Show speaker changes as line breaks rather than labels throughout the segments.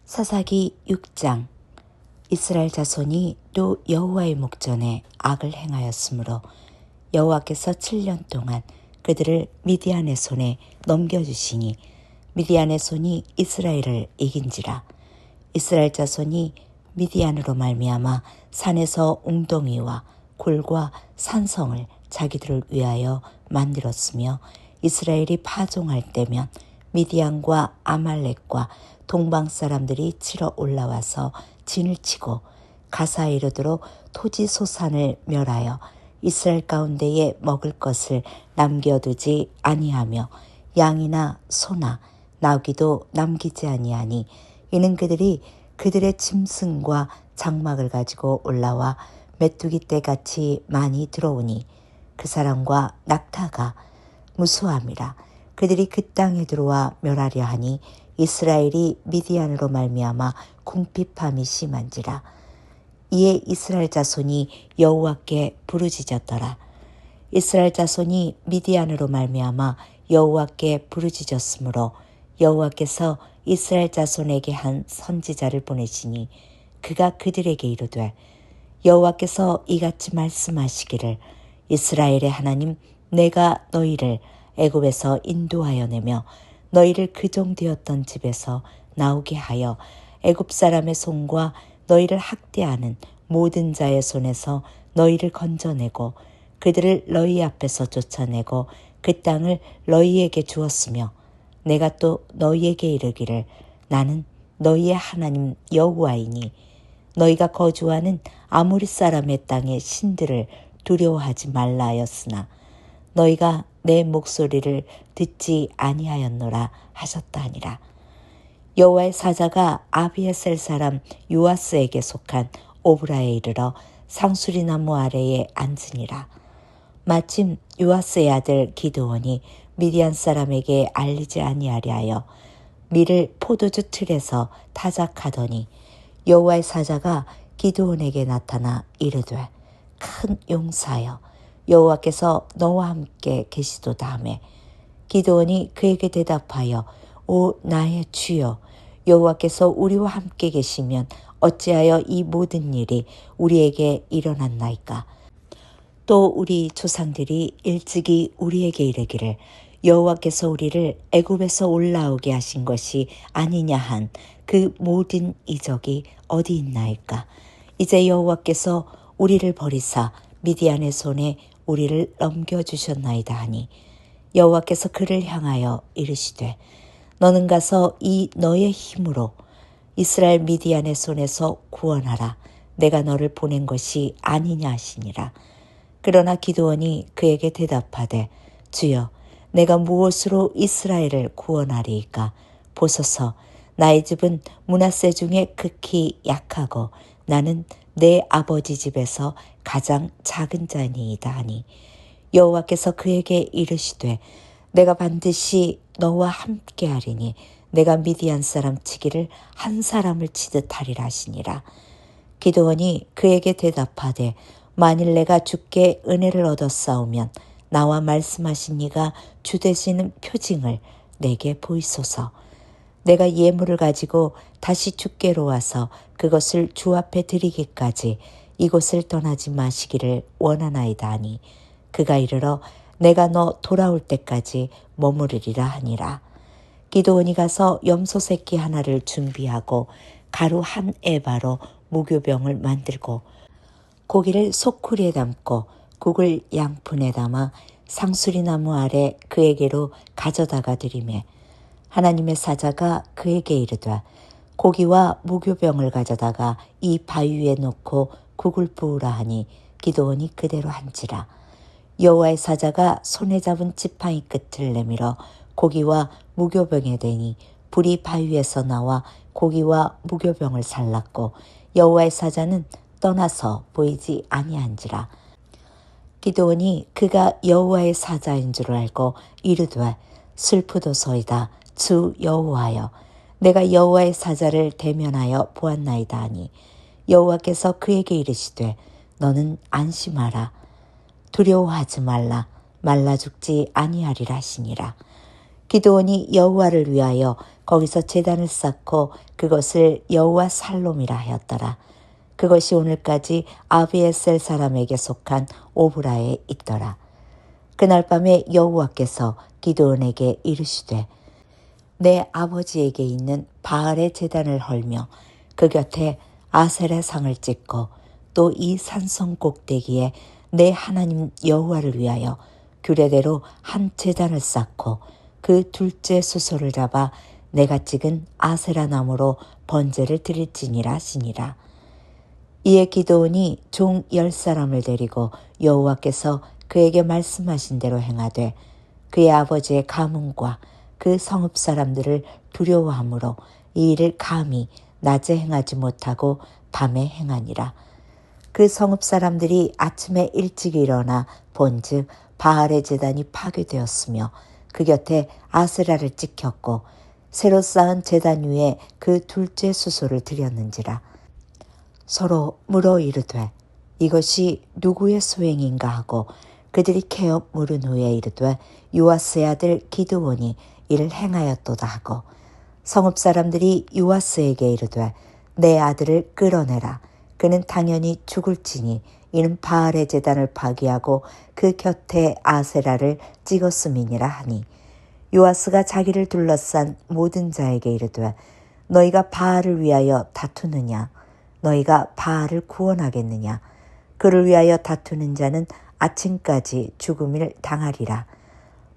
사사기 6장. 이스라엘 자손이 또 여호와의 목전에 악을 행하였으므로 여호와께서 7년 동안 그들을 미디안의 손에 넘겨주시니 미디안의 손이 이스라엘을 이긴지라. 이스라엘 자손이 미디안으로 말미암아 산에서 웅덩이와 굴과 산성을 자기들을 위하여 만들었으며, 이스라엘이 파종할 때면 미디안과 아말렉과 동방 사람들이 치러 올라와서 진을 치고 가사에 이르도록 토지 소산을 멸하여 이스라엘 가운데에 먹을 것을 남겨두지 아니하며 양이나 소나 나귀도 남기지 아니하니, 이는 그들이 그들의 짐승과 장막을 가지고 올라와 메뚜기 떼같이 많이 들어오니 그 사람과 낙타가 무수함이라. 그들이 그 땅에 들어와 멸하려 하니 이스라엘이 미디안으로 말미암아 궁핍함이 심한지라. 이에 이스라엘 자손이 여호와께 부르짖었더라. 이스라엘 자손이 미디안으로 말미암아 여호와께 부르짖었으므로 여호와께서 이스라엘 자손에게 한 선지자를 보내시니, 그가 그들에게 이르되, 여호와께서 이같이 말씀하시기를, 이스라엘의 하나님 내가 너희를 애굽에서 인도하여 내며 너희를 그종되었던 집에서 나오게 하여 애굽 사람의 손과 너희를 학대하는 모든 자의 손에서 너희를 건져내고 그들을 너희 앞에서 쫓아내고 그 땅을 너희에게 주었으며, 내가 또 너희에게 이르기를, 나는 너희의 하나님 여호와이니 너희가 거주하는 아모리 사람의 땅의 신들을 두려워하지 말라 하였으나 너희가 내 목소리를 듣지 아니하였노라 하셨다 하니라. 여호와의 사자가 아비에셀 사람 요아스에게 속한 오브라에 이르러 상수리나무 아래에 앉으니라. 마침 요아스의 아들 기드온이 미디안 사람에게 알리지 아니하려 하여 밀을 포도주 틀에서 타작하더니, 여호와의 사자가 기드온에게 나타나 이르되, 큰 용사여, 여호와께서 너와 함께 계시도다 하매, 기드온이 그에게 대답하여, 오 나의 주여, 여호와께서 우리와 함께 계시면 어찌하여 이 모든 일이 우리에게 일어났나이까? 또 우리 조상들이 일찍이 우리에게 이르기를, 여호와께서 우리를 애굽에서 올라오게 하신 것이 아니냐 한 그 모든 이적이 어디 있나이까? 이제 여호와께서 우리를 버리사 미디안의 손에 우리를 넘겨주셨나이다 하니, 여호와께서 그를 향하여 이르시되, 너는 가서 이 너의 힘으로 이스라엘 미디안의 손에서 구원하라. 내가 너를 보낸 것이 아니냐 하시니라. 그러나 기드온이 그에게 대답하되, 주여, 내가 무엇으로 이스라엘을 구원하리이까? 보소서, 나의 집은 므낫세 중에 극히 약하고 나는 내 아버지 집에서 가장 작은 자니이다 하니, 여호와께서 그에게 이르시되, 내가 반드시 너와 함께 하리니 내가 미디안 사람 치기를 한 사람을 치듯 하리라 하시니라. 기드온이 그에게 대답하되, 만일 내가 주께 은혜를 얻었사오면 나와 말씀하신 이가 주 되시는 표징을 내게 보이소서. 내가 예물을 가지고 다시 주께로 와서 그것을 주 앞에 드리기까지 이곳을 떠나지 마시기를 원하나이다 하니, 그가 이르러 내가 너 돌아올 때까지 머무르리라 하니라. 기드온이 가서 염소 새끼 하나를 준비하고 가루 한 에바로 무교병을 만들고 고기를 소쿠리에 담고 국을 양푼에 담아 상수리나무 아래 그에게로 가져다가 드리매, 하나님의 사자가 그에게 이르되, 고기와 무교병을 가져다가 이 바위 위에 놓고 국을 부으라 하니, 기드온이 그대로 한지라. 여호와의 사자가 손에 잡은 지팡이 끝을 내밀어 고기와 무교병에 대니 불이 바위에서 나와 고기와 무교병을 살랐고 여호와의 사자는 떠나서 보이지 아니한지라. 기드온이 그가 여호와의 사자인 줄 알고 이르되, 슬프도소이다 주 여호와여, 내가 여호와의 사자를 대면하여 보았나이다 하니, 여호와께서 그에게 이르시되, 너는 안심하라. 두려워하지 말라. 말라 죽지 아니하리라 하시니라. 기드온이 여호와를 위하여 거기서 제단을 쌓고 그것을 여호와 살롬이라 하였더라. 그것이 오늘까지 아비에셀 사람에게 속한 오브라에 있더라. 그날 밤에 여호와께서 기드온에게 이르시되 내 아버지에게 있는 바알의 제단을 헐며 그 곁에 아셀의 상을 찍고 또 이 산성 꼭대기에 내 하나님 여호와를 위하여 규례대로 한 제단을 쌓고 그 둘째 수소를 잡아 내가 찍은 아세라 나무로 번제를 드릴지니라 하시니라. 이에 기드온이 종 10사람을 데리고 여호와께서 그에게 말씀하신 대로 행하되 그의 아버지의 가문과 그 성읍 사람들을 두려워하므로 이 일을 감히 낮에 행하지 못하고 밤에 행하니라. 그 성읍 사람들이 아침에 일찍 일어나 본즉 바알의 제단이 파괴되었으며 그 곁에 아세라를 찍혔고 새로 쌓은 제단 위에 그 둘째 수소를 드렸는지라. 서로 물어 이르되 이것이 누구의 소행인가 하고 그들이 캐어 물은 후에 이르되 요아스의 아들 기드온이 이를 행하였도다 하고 성읍 사람들이 요아스에게 이르되 내 아들을 끌어내라. 그는 당연히 죽을지니 이는 바알의 제단을 파기하고 그 곁에 아세라를 찍었음이니라 하니 요아스가 자기를 둘러싼 모든 자에게 이르되 너희가 바알을 위하여 다투느냐? 너희가 바알을 구원하겠느냐? 그를 위하여 다투는 자는 아침까지 죽음을 당하리라.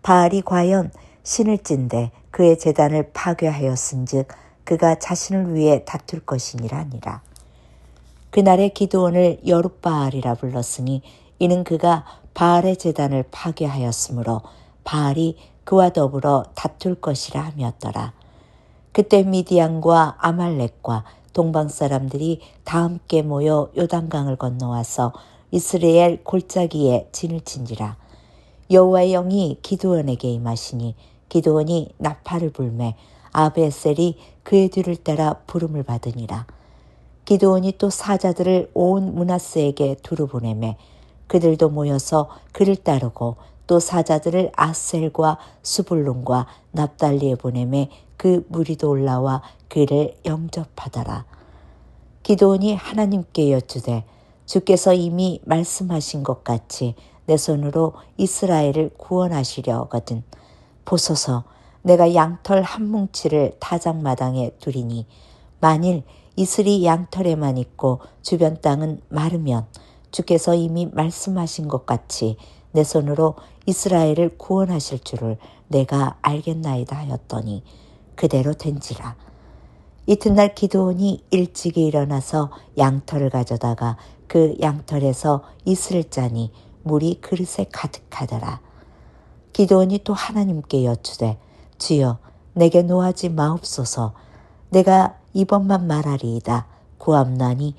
바알이 과연 신을 찐데 그의 제단을 파괴하였은즉 그가 자신을 위해 다툴 것이니라 하니라. 그날의 기드온을 여룻바알이라 불렀으니 이는 그가 바알의 제단을 파괴하였으므로 바알이 그와 더불어 다툴 것이라 함이었더라. 그때 미디안과 아말렉과 동방 사람들이 다 함께 모여 요단강을 건너와서 이스라엘 골짜기에 진을 친지라. 여호와의 영이 기드온에게 임하시니 기드온이 나팔을 불매 아비에셀이 그의 뒤를 따라 부름을 받으니라. 기드온이 또 사자들을 온 므낫세에게 두루 보내매 그들도 모여서 그를 따르고 또 사자들을 아셀과 수불론과 납달리에 보내매 그 무리도 올라와 그를 영접하더라. 기드온이 하나님께 여쭈되 주께서 이미 말씀하신 것 같이 내 손으로 이스라엘을 구원하시려거든 보소서 내가 양털 한 뭉치를 타작마당에 두리니 만일 이슬이 양털에만 있고 주변 땅은 마르면 주께서 이미 말씀하신 것 같이 내 손으로 이스라엘을 구원하실 줄을 내가 알겠나이다 하였더니 그대로 된지라. 이튿날 기드온이 일찍이 일어나서 양털을 가져다가 그 양털에서 이슬을 짜니 물이 그릇에 가득하더라. 기드온이 또 하나님께 여쭈되 주여 내게 노하지 마옵소서. 내가 이번만 말하리이다. 구함나니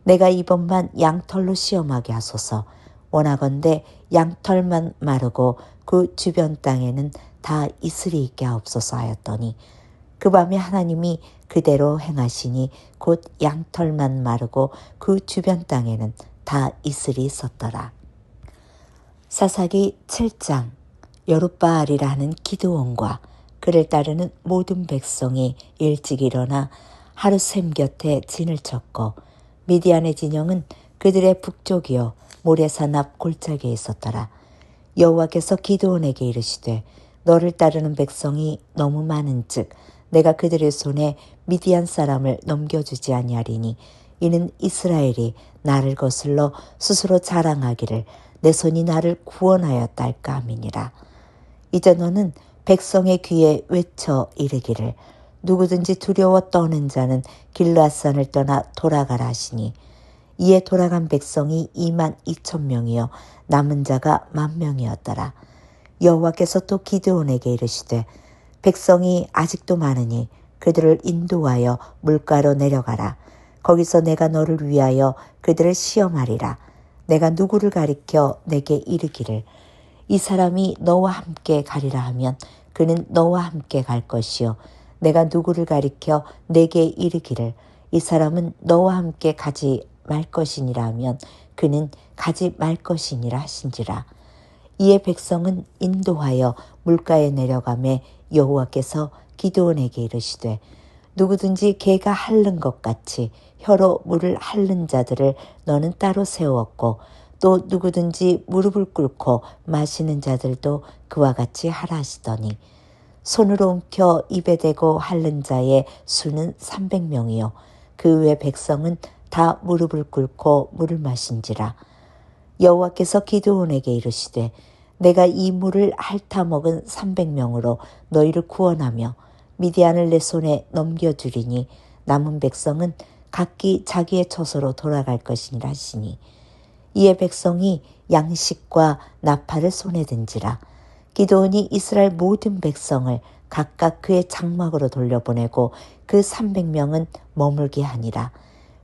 내가 이번만 양털로 시험하게 하소서. 원하건대 양털만 마르고 그 주변 땅에는 다 이슬이 있게 하옵소서 하였더니 그 밤에 하나님이 그대로 행하시니 곧 양털만 마르고 그 주변 땅에는 다 이슬이 있었더라. 사사기 7장. 여룻바알이라 하는 기드온과 그를 따르는 모든 백성이 일찍 일어나 하루 샘 곁에 진을 쳤고 미디안의 진영은 그들의 북쪽이요 모레산 앞 골짜기에 있었더라. 여호와께서 기드온에게 이르시되 너를 따르는 백성이 너무 많은즉 내가 그들의 손에 미디안 사람을 넘겨주지 아니하리니 이는 이스라엘이 나를 거슬러 스스로 자랑하기를 내 손이 나를 구원하였다 할까 함이니라. 이제 너는 백성의 귀에 외쳐 이르기를 누구든지 두려워 떠는 자는 길르앗산을 떠나 돌아가라 하시니 이에 돌아간 백성이 22,000명이요 남은 자가 10,000명이었더라. 여호와께서 또 기드온에게 이르시되 백성이 아직도 많으니 그들을 인도하여 물가로 내려가라. 거기서 내가 너를 위하여 그들을 시험하리라. 내가 누구를 가리켜 내게 이르기를 이 사람이 너와 함께 가리라 하면 그는 너와 함께 갈 것이요 내가 누구를 가리켜 내게 이르기를 이 사람은 너와 함께 가지 말 것이니라 하면 그는 가지 말 것이니라 하신지라. 이에 백성은 인도하여 물가에 내려가매 여호와께서 기드온에게 이르시되 누구든지 개가 핥는 것 같이 혀로 물을 핥는 자들을 너는 따로 세웠고 또 누구든지 무릎을 꿇고 마시는 자들도 그와 같이 하라 하시더니 손으로 움켜 입에 대고 핥는 자의 수는 300명이요 그 외 백성은 다 무릎을 꿇고 물을 마신지라. 여호와께서 기드온에게 이르시되 내가 이 물을 핥아 먹은 300명으로 너희를 구원하며 미디안을 내 손에 넘겨주리니 남은 백성은 각기 자기의 처소로 돌아갈 것이니라 하시니 이에 백성이 양식과 나팔을 손에 든지라. 기드온이 이스라엘 모든 백성을 각각 그의 장막으로 돌려보내고 그 300명은 머물게 하니라.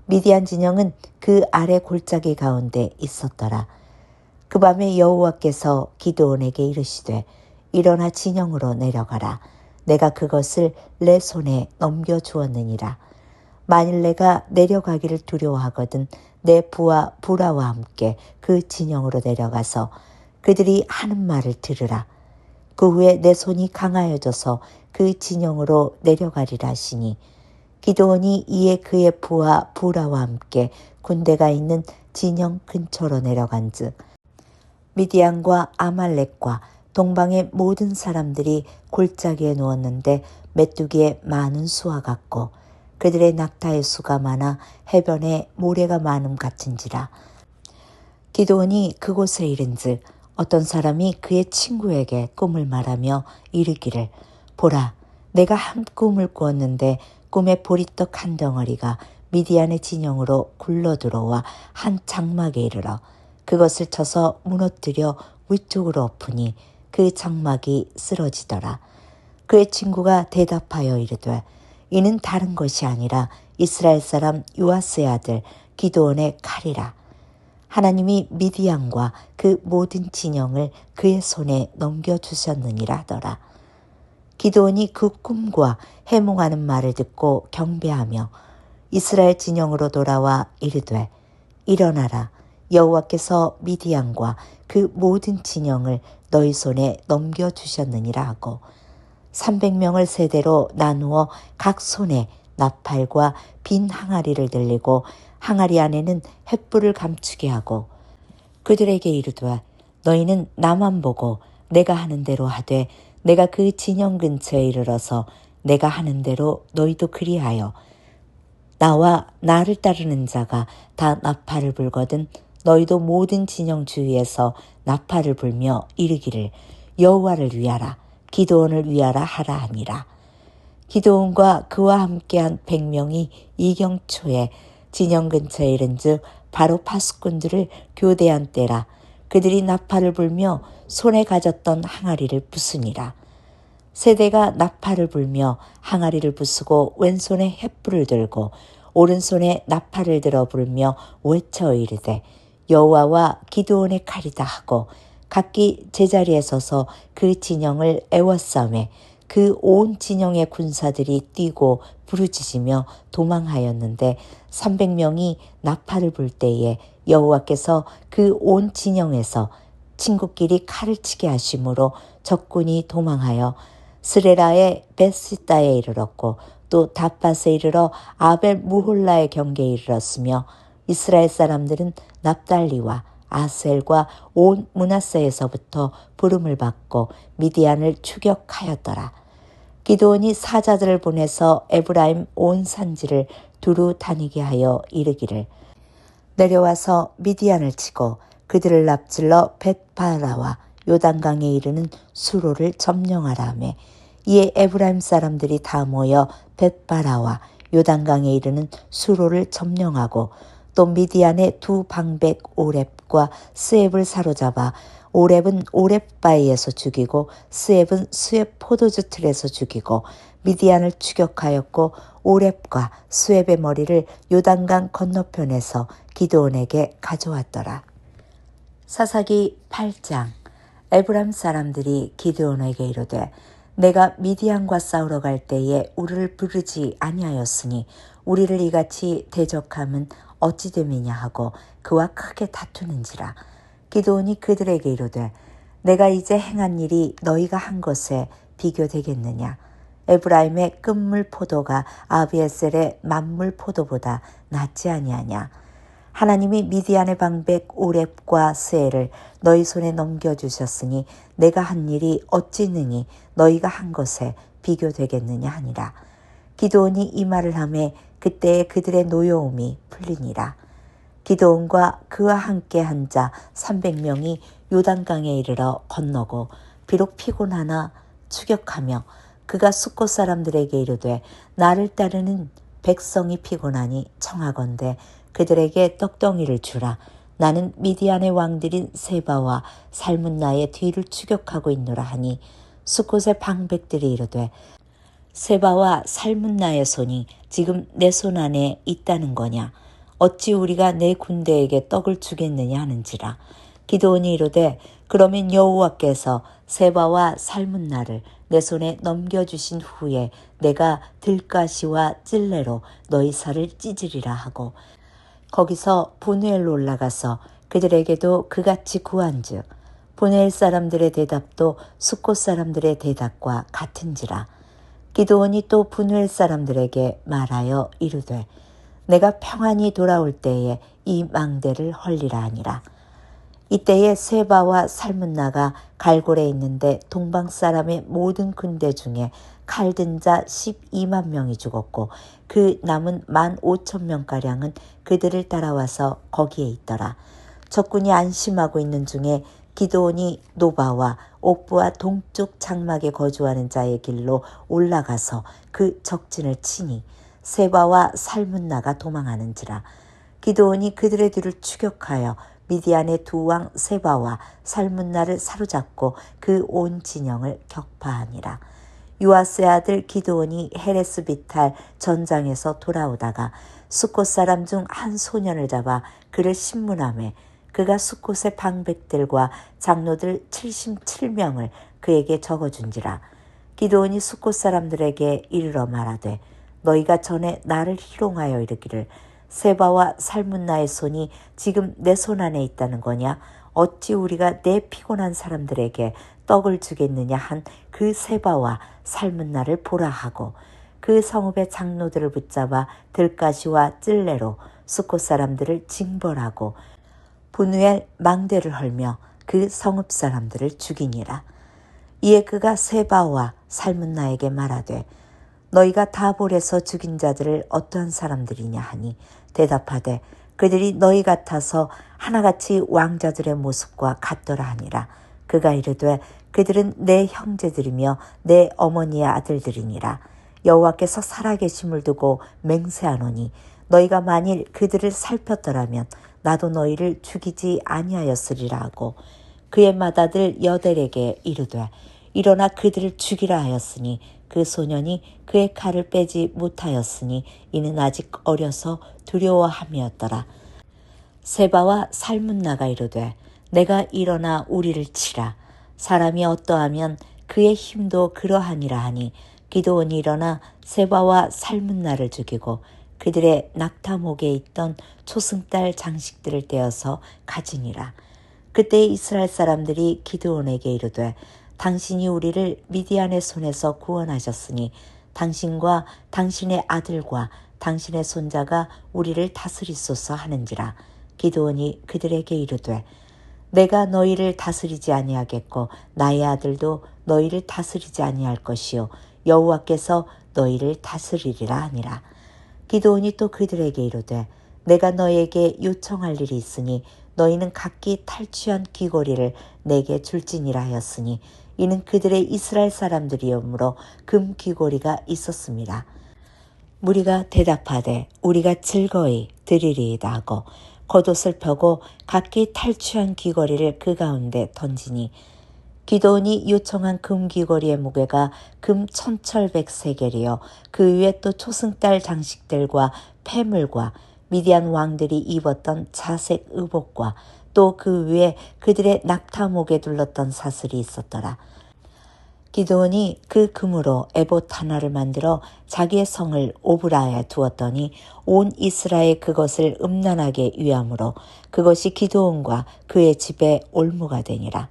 미디안 진영은 그 아래 골짜기 가운데 있었더라. 그 밤에 여호와께서 기드온에게 이르시되 일어나 진영으로 내려가라. 내가 그것을 내 손에 넘겨주었느니라. 만일 내가 내려가기를 두려워하거든 내 부하 부라와 함께 그 진영으로 내려가서 그들이 하는 말을 들으라. 그 후에 내 손이 강하여져서 그 진영으로 내려가리라 하시니 기드온이 이에 그의 부하 부라와 함께 군대가 있는 진영 근처로 내려간즉 미디안과 아말렉과 동방의 모든 사람들이 골짜기에 누웠는데 메뚜기의 많은 수와 같고 그들의 낙타의 수가 많아 해변에 모래가 많음 같은지라. 기드온이 그곳에 이른즉 어떤 사람이 그의 친구에게 꿈을 말하며 이르기를 보라 내가 한 꿈을 꾸었는데 꿈에 보리떡 한 덩어리가 미디안의 진영으로 굴러들어와 한 장막에 이르러 그것을 쳐서 무너뜨려 위쪽으로 엎으니 그 장막이 쓰러지더라. 그의 친구가 대답하여 이르되 이는 다른 것이 아니라 이스라엘 사람 요아스의 아들 기드온의 칼이라. 하나님이 미디안과 그 모든 진영을 그의 손에 넘겨주셨느니라 하더라. 기드온이 그 꿈과 해몽하는 말을 듣고 경배하며 이스라엘 진영으로 돌아와 이르되 일어나라. 여호와께서 미디안과 그 모든 진영을 너희 손에 넘겨주셨느니라 하고 300명을 세대로 나누어 각 손에 나팔과 빈 항아리를 들리고 항아리 안에는 횃불을 감추게 하고 그들에게 이르되 너희는 나만 보고 내가 하는 대로 하되 내가 그 진영 근처에 이르러서 내가 하는 대로 너희도 그리하여 나와 나를 따르는 자가 다 나팔을 불거든 너희도 모든 진영 주위에서 나팔을 불며 이르기를 여호와를 위하라 기드온을 위하라 하라 하니라. 기드온과 그와 함께한 100명이 이경초에 진영 근처에 이른즉 바로 파수꾼들을 교대한 때라. 그들이 나팔을 불며 손에 가졌던 항아리를 부수니라. 세대가 나팔을 불며 항아리를 부수고 왼손에 횃불을 들고 오른손에 나팔을 들어 불며 외쳐 이르되 여호와와 기드온의 칼이다 하고 각기 제자리에 서서 그 진영을 에워싸매 그 온 진영의 군사들이 뛰고 부르짖으며 도망하였는데 300명이 나팔을 불 때에 여호와께서 그 온 진영에서 친구끼리 칼을 치게 하심으로 적군이 도망하여 스레라의 베시다에 이르렀고 또 다팟에 이르러 아벨 무홀라의 경계에 이르렀으며 이스라엘 사람들은 납달리와 아셀과 온 므낫세에서부터 부름을 받고 미디안을 추격하였더라. 기드온이 사자들을 보내서 에브라임 온 산지를 두루 다니게 하여 이르기를 내려와서 미디안을 치고 그들을 납질러 벳바라와 요단강에 이르는 수로를 점령하라 하매 이에 에브라임 사람들이 다 모여 벳바라와 요단강에 이르는 수로를 점령하고 또 미디안의 두 방백 오렙과 스앱을 사로잡아 오렙은 오렙바위에서 죽이고 스앱은 스앱 포도주 틀에서 죽이고 미디안을 추격하였고 오렙과 스앱의 머리를 요단강 건너편에서 기드온에게 가져왔더라. 사사기 8장. 에브람 사람들이 기드온에게 이르되 내가 미디안과 싸우러 갈 때에 우리를 부르지 아니하였으니 우리를 이같이 대적함은 어찌 됨이냐 하고 그와 크게 다투는지라. 기드온이 그들에게 이르되 내가 이제 행한 일이 너희가 한 것에 비교되겠느냐. 에브라임의 끝물 포도가 아비에셀의 만물 포도보다 낫지 아니하냐. 하나님이 미디안의 방백 오렙과 스엘을 너희 손에 넘겨주셨으니 내가 한 일이 어찌 능히 너희가 한 것에 비교되겠느냐 하니라. 기드온이 이 말을 하매 그때에 그들의 노여움이 풀리니라. 기드온과 그와 함께 한 자 300명이 요단강에 이르러 건너고 비록 피곤하나 추격하며 그가 숫곳 사람들에게 이르되 나를 따르는 백성이 피곤하니 청하건대 그들에게 떡덩이를 주라. 나는 미디안의 왕들인 세바와 살문나의 뒤를 추격하고 있노라 하니 숫곳의 방백들이 이르되 세바와 살문나의 손이 지금 내 손 안에 있다는 거냐. 어찌 우리가 내 군대에게 떡을 주겠느냐 하는지라. 기드온이 이르되 그러면 여호와께서 세바와 살문나를 내 손에 넘겨주신 후에 내가 들가시와 찔레로 너희 살을 찢으리라 하고 거기서 분회엘로 올라가서 그들에게도 그같이 구한즉 분회엘 사람들의 대답도 숫곳 사람들의 대답과 같은지라. 기드온이 또 분회엘 사람들에게 말하여 이르되 내가 평안히 돌아올 때에 이 망대를 헐리라 하니라. 이때에 세바와 살문나가 갈골에 있는데 동방 사람의 모든 군대 중에 칼든 자 12만 명이 죽었고 그 남은 15,000명가량은 그들을 따라와서 거기에 있더라. 적군이 안심하고 있는 중에 기드온이 노바와 옥부와 동쪽 장막에 거주하는 자의 길로 올라가서 그 적진을 치니 세바와 살문나가 도망하는지라. 기드온이 그들의 뒤를 추격하여 미디안의 두 왕 세바와 살문나를 사로잡고 그 온 진영을 격파하니라. 요아스의 아들 기드온이 헤레스 비탈 전장에서 돌아오다가 숫곳 사람 중 한 소년을 잡아 그를 신문하매 그가 숫곳의 방백들과 장로들 77명을 그에게 적어준지라. 기드온이 숫곳 사람들에게 이르러 말하되 너희가 전에 나를 희롱하여 이르기를 세바와 살문나의 손이 지금 내 손 안에 있다는 거냐. 어찌 우리가 내 피곤한 사람들에게 떡을 주겠느냐 한 그 세바와 살문나를 보라 하고 그 성읍의 장로들을 붙잡아 들가시와 찔레로 숫곳 사람들을 징벌하고 분우엘 망대를 헐며 그 성읍 사람들을 죽이니라. 이에 그가 세바와 살문나에게 말하되 너희가 다볼에서 죽인 자들을 어떠한 사람들이냐 하니 대답하되 그들이 너희 같아서 하나같이 왕자들의 모습과 같더라 하니라. 그가 이르되 그들은 내 형제들이며 내 어머니의 아들들이니라. 여호와께서 살아계심을 두고 맹세하노니 너희가 만일 그들을 살폈더라면 나도 너희를 죽이지 아니하였으리라 하고 그의 맏아들 여델에게 이르되 일어나 그들을 죽이라 하였으니 그 소년이 그의 칼을 빼지 못하였으니 이는 아직 어려서 두려워함이었더라. 세바와 살문나가 이르되 내가 일어나 우리를 치라. 사람이 어떠하면 그의 힘도 그러하니라 하니 기드온이 일어나 세바와 살문나를 죽이고 그들의 낙타목에 있던 초승달 장식들을 떼어서 가지니라. 그때 이스라엘 사람들이 기드온에게 이르되 당신이 우리를 미디안의 손에서 구원하셨으니 당신과 당신의 아들과 당신의 손자가 우리를 다스리소서 하는지라. 기드온이 그들에게 이르되 내가 너희를 다스리지 아니하겠고 나의 아들도 너희를 다스리지 아니할 것이요 여호와께서 너희를 다스리리라 하니라. 기드온이 또 그들에게 이르되 내가 너희에게 요청할 일이 있으니 너희는 각기 탈취한 귀고리를 내게 줄지니라 하였으니 이는 그들의 이스라엘 사람들이오므로 금 귀고리가 있었습니다. 무리가 대답하되 우리가 즐거이 드리리이다 하고 겉옷을 펴고 각기 탈취한 귀걸이를 그 가운데 던지니 기드온이 요청한 금 귀걸이의 무게가 금 1,700세겔이요 그 위에 또 초승달 장식들과 폐물과 미디안 왕들이 입었던 자색 의복과 또 그 위에 그들의 낙타목에 둘렀던 사슬이 있었더라. 기드온이 그 금으로 에봇 하나를 만들어 자기의 성을 오브라에 두었더니 온 이스라엘 그것을 음란하게 위함으로 그것이 기드온과 그의 집에 올무가 되니라.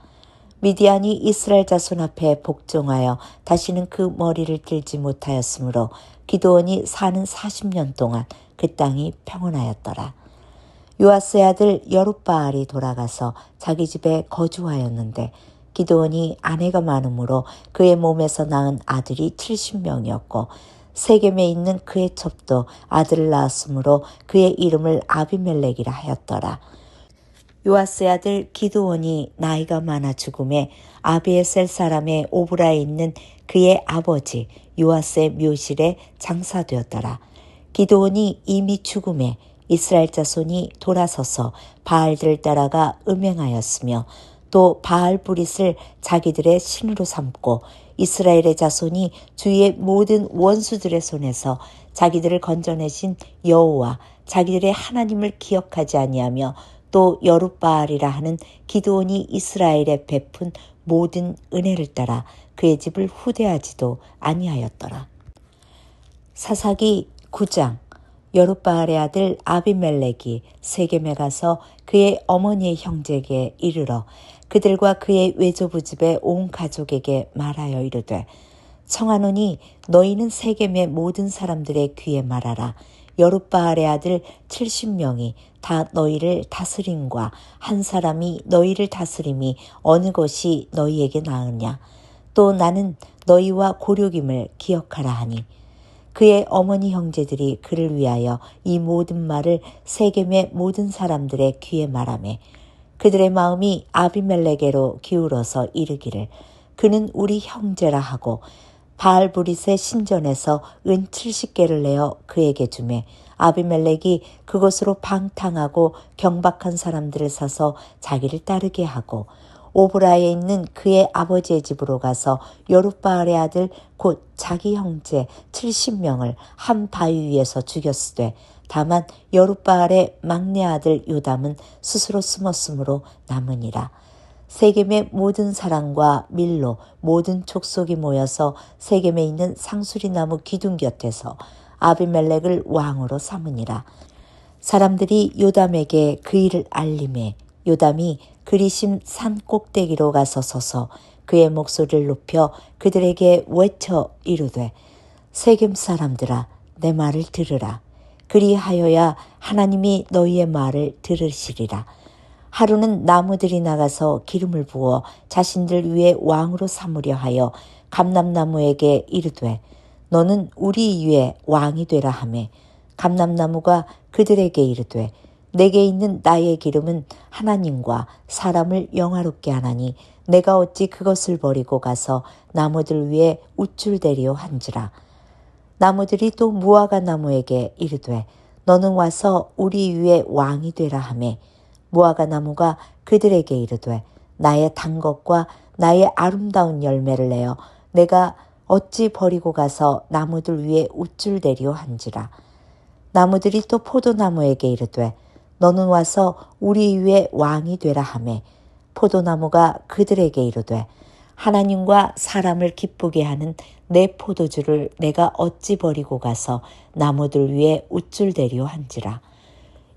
미디안이 이스라엘 자손 앞에 복종하여 다시는 그 머리를 들지 못하였으므로 기드온이 사는 40년 동안 그 땅이 평온하였더라. 요아스의 아들 여룻바알이 돌아가서 자기 집에 거주하였는데 기드온이 아내가 많으므로 그의 몸에서 낳은 아들이 70명이었고 세겜에 있는 그의 첩도 아들을 낳았으므로 그의 이름을 아비멜렉이라 하였더라. 요아스의 아들 기드온이 나이가 많아 죽음에 아비에셀 사람의 오브라에 있는 그의 아버지 요아스의 묘실에 장사되었더라. 기드온이 이미 죽음에 이스라엘 자손이 돌아서서 바알들을 따라가 음행하였으며 또 바알 브릿을 자기들의 신으로 삼고 이스라엘의 자손이 주위의 모든 원수들의 손에서 자기들을 건져내신 여호와 자기들의 하나님을 기억하지 아니하며 또 여룻바알이라 하는 기드온이 이스라엘에 베푼 모든 은혜를 따라 그의 집을 후대하지도 아니하였더라. 사사기 9장. 여룻바알의 아들 아비멜렉이 세겜에 가서 그의 어머니의 형제에게 이르러 그들과 그의 외조부 집의 온 가족에게 말하여 이르되 청하노니 너희는 세겜의 모든 사람들의 귀에 말하라. 여룻바알의 아들 70명이 다 너희를 다스림과 한 사람이 너희를 다스림이 어느 것이 너희에게 나으냐. 또 나는 너희와 고륙임을 기억하라 하니 그의 어머니 형제들이 그를 위하여 이 모든 말을 세겜의 모든 사람들의 귀에 말하매 그들의 마음이 아비멜렉에로 기울어서 이르기를 그는 우리 형제라 하고 바알브릿의 신전에서 은 70개를 내어 그에게 주매 아비멜렉이 그것으로 방탕하고 경박한 사람들을 사서 자기를 따르게 하고 오브라에 있는 그의 아버지의 집으로 가서 여룻바알의 아들 곧 자기 형제 70명을 한 바위 위에서 죽였으되 다만 여룻바알의 막내 아들 요담은 스스로 숨었으므로 남으니라. 세겜의 모든 사람과 밀로 모든 족속이 모여서 세겜에 있는 상수리나무 기둥 곁에서 아비멜렉을 왕으로 삼으니라. 사람들이 요담에게 그 일을 알림해 요담이 그리심 산 꼭대기로 가서 서서 그의 목소리를 높여 그들에게 외쳐 이르되 세겜 사람들아 내 말을 들으라. 그리하여야 하나님이 너희의 말을 들으시리라. 하루는 나무들이 나가서 기름을 부어 자신들 위에 왕으로 삼으려 하여 감람나무에게 이르되 너는 우리 위에 왕이 되라 하매 감람나무가 그들에게 이르되 내게 있는 나의 기름은 하나님과 사람을 영화롭게 하나니 내가 어찌 그것을 버리고 가서 나무들 위에 우쭐대리오 한지라. 나무들이 또 무화과 나무에게 이르되 너는 와서 우리 위에 왕이 되라 하매 무화과 나무가 그들에게 이르되 나의 단 것과 나의 아름다운 열매를 내어 내가 어찌 버리고 가서 나무들 위에 우쭐대리오 한지라. 나무들이 또 포도나무에게 이르되 너는 와서 우리 위에 왕이 되라 하매 포도나무가 그들에게 이르되 하나님과 사람을 기쁘게 하는 내 포도주를 내가 어찌 버리고 가서 나무들 위에 우쭐대리오 한지라.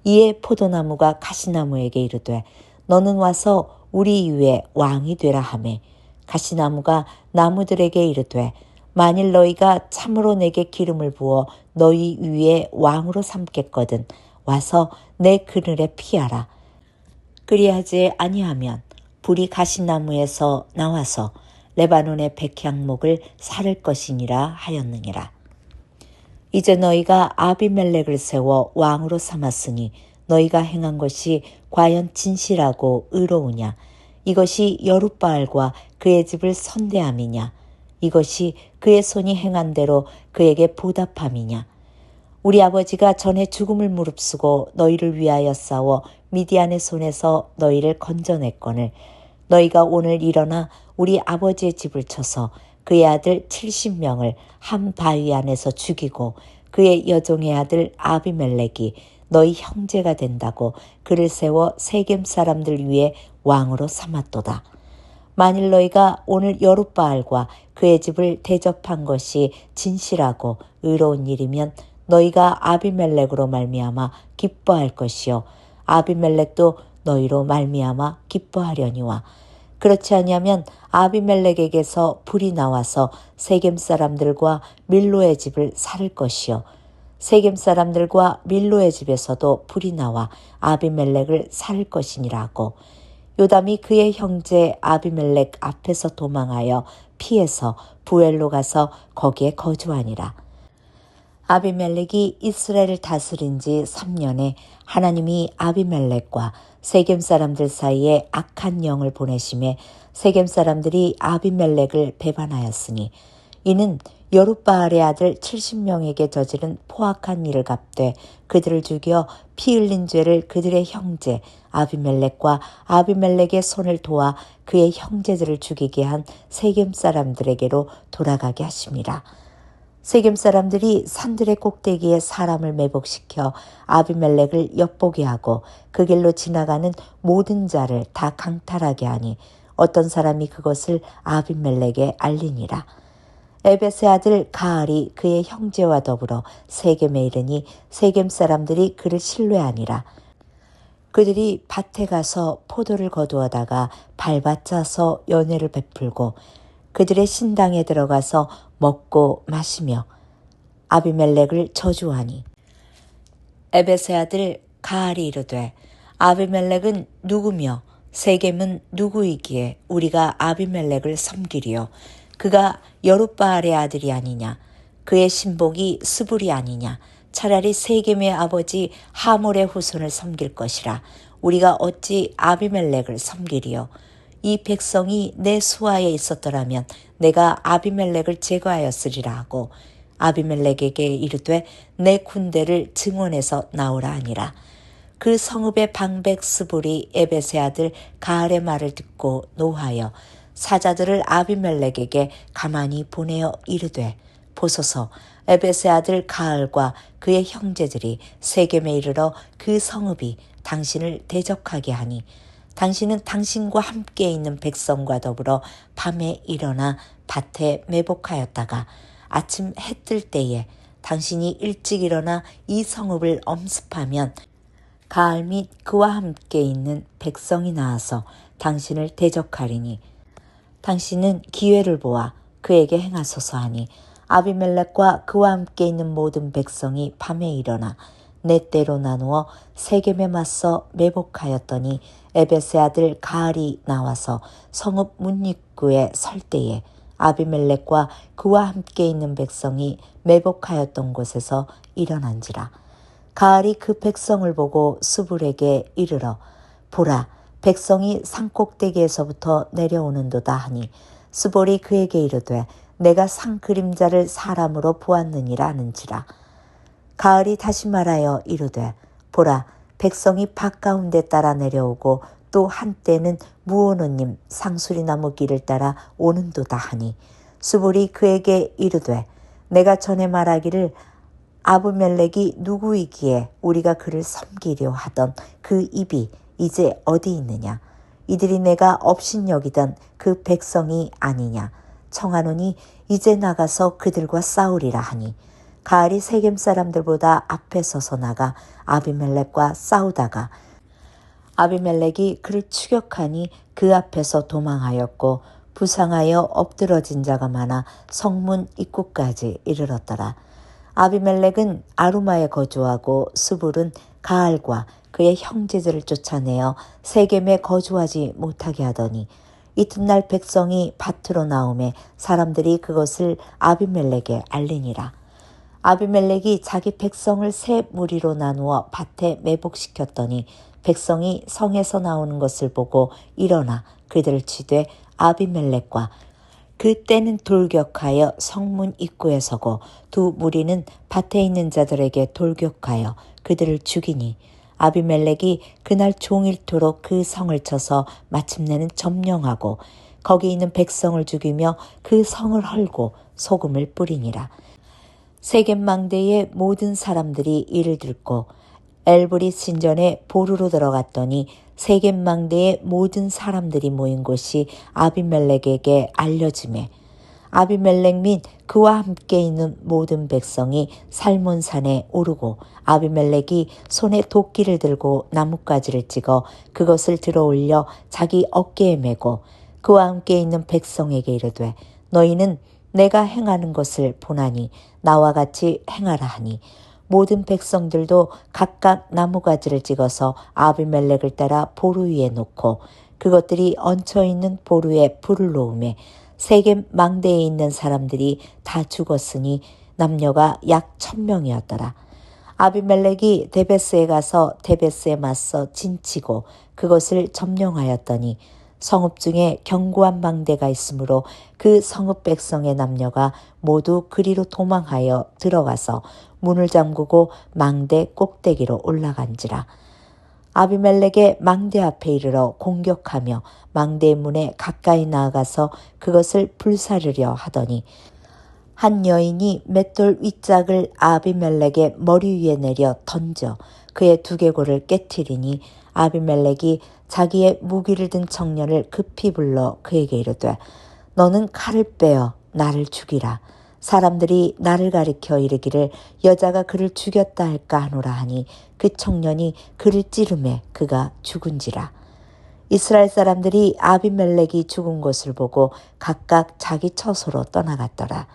이에 포도나무가 가시나무에게 이르되 너는 와서 우리 위에 왕이 되라 하매 가시나무가 나무들에게 이르되 만일 너희가 참으로 내게 기름을 부어 너희 위에 왕으로 삼겠거든 와서 내 그늘에 피하라. 그리하지 아니하면 불이 가시나무에서 나와서 레바논의 백향목을 사를 것이니라 하였느니라. 이제 너희가 아비멜렉을 세워 왕으로 삼았으니 너희가 행한 것이 과연 진실하고 의로우냐? 이것이 여룻바알과 그의 집을 선대함이냐? 이것이 그의 손이 행한 대로 그에게 보답함이냐? 우리 아버지가 전에 죽음을 무릅쓰고 너희를 위하여 싸워 미디안의 손에서 너희를 건져냈거늘 너희가 오늘 일어나 우리 아버지의 집을 쳐서 그의 아들 70명을 한 바위 안에서 죽이고 그의 여종의 아들 아비멜렉이 너희 형제가 된다고 그를 세워 세겜 사람들 위에 왕으로 삼았도다. 만일 너희가 오늘 여룻바알과 그의 집을 대접한 것이 진실하고 의로운 일이면 너희가 아비멜렉으로 말미암아 기뻐할 것이요 아비멜렉도 너희로 말미암아 기뻐하려니와 그렇지 아니하면 아비멜렉에게서 불이 나와서 세겜 사람들과 밀로의 집을 살을 것이요 세겜 사람들과 밀로의 집에서도 불이 나와 아비멜렉을 살을 것이니라 하고 요담이 그의 형제 아비멜렉 앞에서 도망하여 피해서 부엘로 가서 거기에 거주하니라. 아비멜렉이 이스라엘을 다스린 지 3년에 하나님이 아비멜렉과 세겜 사람들 사이에 악한 영을 보내심에 세겜 사람들이 아비멜렉을 배반하였으니 이는 여룻바알의 아들 70명에게 저지른 포악한 일을 갚되 그들을 죽여 피 흘린 죄를 그들의 형제 아비멜렉과 아비멜렉의 손을 도와 그의 형제들을 죽이게 한 세겜 사람들에게로 돌아가게 하심이라. 세겜 사람들이 산들의 꼭대기에 사람을 매복시켜 아비멜렉을 엿보게 하고 그 길로 지나가는 모든 자를 다 강탈하게 하니 어떤 사람이 그것을 아비멜렉에 알리니라. 에벳의 아들 가알이 그의 형제와 더불어 세겜에 이르니 세겜 사람들이 그를 신뢰하니라. 그들이 밭에 가서 포도를 거두어다가 밟아짜서 연회를 베풀고 그들의 신당에 들어가서 먹고 마시며 아비멜렉을 저주하니 에벳의 아들 가알이 이르되 아비멜렉은 누구며 세겜은 누구이기에 우리가 아비멜렉을 섬기리요 그가 여룻바알의 아들이 아니냐 그의 신복이 스불이 아니냐 차라리 세겜의 아버지 하몰의 후손을 섬길 것이라 우리가 어찌 아비멜렉을 섬기리요 이 백성이 내 수하에 있었더라면 내가 아비멜렉을 제거하였으리라 하고 아비멜렉에게 이르되 내 군대를 증원해서 나오라 하니라. 그 성읍의 방백 스불이 에벳의 아들 가알의 말을 듣고 노하여 사자들을 아비멜렉에게 가만히 보내어 이르되 보소서 에벳의 아들 가알과 그의 형제들이 세겜에 이르러 그 성읍이 당신을 대적하게 하니 당신은 당신과 함께 있는 백성과 더불어 밤에 일어나 밭에 매복하였다가 아침 해 뜰 때에 당신이 일찍 일어나 이 성읍을 엄습하면 가알 및 그와 함께 있는 백성이 나와서 당신을 대적하리니 당신은 기회를 보아 그에게 행하소서 하니 아비멜렉과 그와 함께 있는 모든 백성이 밤에 일어나 네 때로 나누어 세겜에 맞서 매복하였더니 에벳의 아들 가알이 나와서 성읍 문 입구에 설 때에 아비멜렉과 그와 함께 있는 백성이 매복하였던 곳에서 일어난지라. 가알이 그 백성을 보고 스불에게 이르러 보라 백성이 산꼭대기에서부터 내려오는도다 하니 스불이 그에게 이르되 내가 산 그림자를 사람으로 보았느니라 하는지라. 가알이 다시 말하여 이르되 보라 백성이 밭 가운데 따라 내려오고 또 한때는 무오노님 상수리나무 길을 따라 오는도다 하니 스불이 그에게 이르되 내가 전에 말하기를 아비멜렉이 누구이기에 우리가 그를 섬기려 하던 그 입이 이제 어디 있느냐 이들이 내가 업신여기던 그 백성이 아니냐 청하노니 이제 나가서 그들과 싸우리라 하니 가알이 세겜 사람들보다 앞에 서서 나가 아비멜렉과 싸우다가 아비멜렉이 그를 추격하니 그 앞에서 도망하였고 부상하여 엎드러진 자가 많아 성문 입구까지 이르렀더라. 아비멜렉은 아루마에 거주하고 스불은 가알과 그의 형제들을 쫓아내어 세겜에 거주하지 못하게 하더니 이튿날 백성이 밭으로 나오매 사람들이 그것을 아비멜렉에 알리니라. 아비멜렉이 자기 백성을 세 무리로 나누어 밭에 매복시켰더니 백성이 성에서 나오는 것을 보고 일어나 그들을 치되 아비멜렉과 그때는 돌격하여 성문 입구에 서고 두 무리는 밭에 있는 자들에게 돌격하여 그들을 죽이니 아비멜렉이 그날 종일토록 그 성을 쳐서 마침내는 점령하고 거기 있는 백성을 죽이며 그 성을 헐고 소금을 뿌리니라. 세겜 망대의 모든 사람들이 이를 듣고 엘브릿 신전에 보루로 들어갔더니 세겜 망대의 모든 사람들이 모인 곳이 아비멜렉에게 알려지매 아비멜렉 및 그와 함께 있는 모든 백성이 살몬산에 오르고 아비멜렉이 손에 도끼를 들고 나뭇가지를 찍어 그것을 들어올려 자기 어깨에 메고 그와 함께 있는 백성에게 이르되 너희는 내가 행하는 것을 보나니 나와 같이 행하라 하니 모든 백성들도 각각 나무가지를 찍어서 아비멜렉을 따라 보루 위에 놓고 그것들이 얹혀 있는 보루에 불을 놓음에 세겜 망대에 있는 사람들이 다 죽었으니 남녀가 약 1,000명이었더라. 아비멜렉이 데베스에 가서 데베스에 맞서 진치고 그것을 점령하였더니 성읍 중에 견고한 망대가 있으므로 그 성읍 백성의 남녀가 모두 그리로 도망하여 들어가서 문을 잠그고 망대 꼭대기로 올라간지라. 아비멜렉의 망대 앞에 이르러 공격하며 망대의 문에 가까이 나아가서 그것을 불사르려 하더니 한 여인이 맷돌 윗짝을 아비멜렉의 머리 위에 내려 던져 그의 두개골을 깨트리니 아비멜렉이 자기의 무기를 든 청년을 급히 불러 그에게 이르되 너는 칼을 빼어 나를 죽이라. 사람들이 나를 가리켜 이르기를 여자가 그를 죽였다 할까 하노라 하니 그 청년이 그를 찌르매 그가 죽은지라. 이스라엘 사람들이 아비멜렉이 죽은 것을 보고 각각 자기 처소로 떠나갔더라.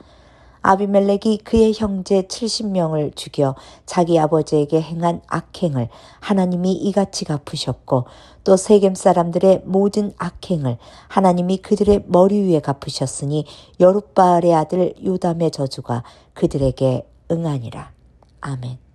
아비멜렉이 그의 형제 70명을 죽여 자기 아버지에게 행한 악행을 하나님이 이같이 갚으셨고 또 세겜 사람들의 모든 악행을 하나님이 그들의 머리 위에 갚으셨으니 여룻바알의 아들 요담의 저주가 그들에게 응하니라. 아멘.